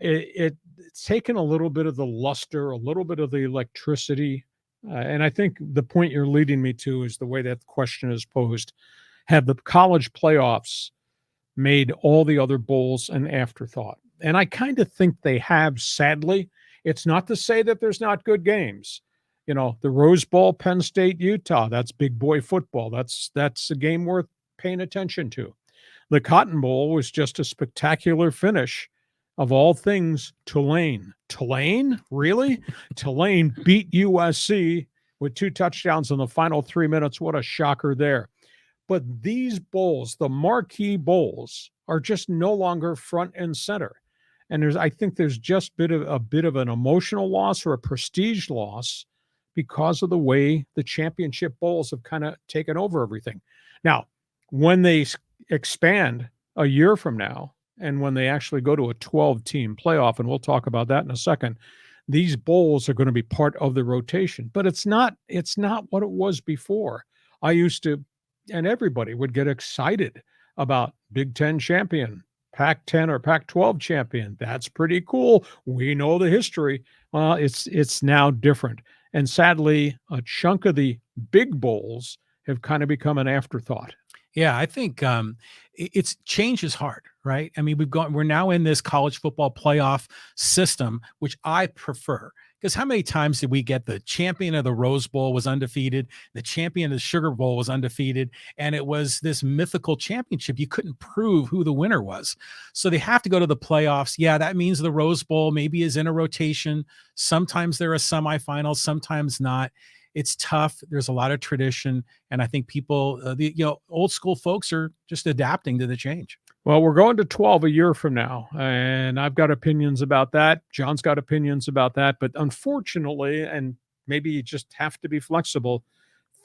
it's taken a little bit of the luster, a little bit of the electricity. And I think the point you're leading me to is the way that the question is posed. Have the college playoffs made all the other bowls an afterthought? And I kind of think they have, sadly. It's not to say that there's not good games. The Rose Bowl, Penn State, Utah, that's big boy football. That's a game worth paying attention to. The Cotton Bowl was just a spectacular finish. Of all things, Tulane. Tulane? Really? Tulane beat USC with 2 touchdowns in the final 3 minutes. What a shocker there. But these bowls, the marquee bowls, are just no longer front and center. And I think there's just a bit of an emotional loss or a prestige loss because of the way the championship bowls have kind of taken over everything. Now, when they expand a year from now, and when they actually go to a 12-team playoff, and we'll talk about that in a second, these bowls are going to be part of the rotation. But it's not what it was before. I used to, and everybody would get excited about Big Ten champion, Pac-10 or Pac-12 champion. That's pretty cool. We know the history. Well, it's now different. And sadly, a chunk of the big bowls have kind of become an afterthought. Yeah, I think it's change is hard, right? I mean, we're now in this college football playoff system, which I prefer. Because how many times did we get the champion of the Rose Bowl was undefeated, the champion of the Sugar Bowl was undefeated, and it was this mythical championship. You couldn't prove who the winner was. So they have to go to the playoffs. Yeah, that means the Rose Bowl maybe is in a rotation. Sometimes they're a semifinal, sometimes not. It's tough. There's a lot of tradition. And I think people, old school folks are just adapting to the change. Well, we're going to 12 a year from now, and I've got opinions about that. John's got opinions about that. But unfortunately, and maybe you just have to be flexible,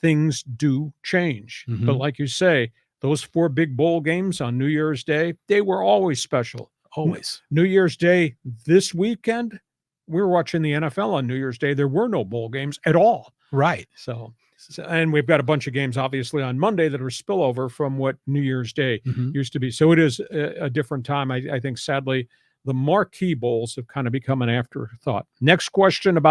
things do change. Mm-hmm. But like you say, those 4 big bowl games on New Year's Day, they were always special. Always. New Year's Day this weekend, we were watching the NFL on New Year's Day. There were no bowl games at all. Right. So, and we've got a bunch of games, obviously, on Monday that are spillover from what New Year's Day used to be. So it is a different time. I think, sadly, the marquee bowls have kind of become an afterthought. Next question about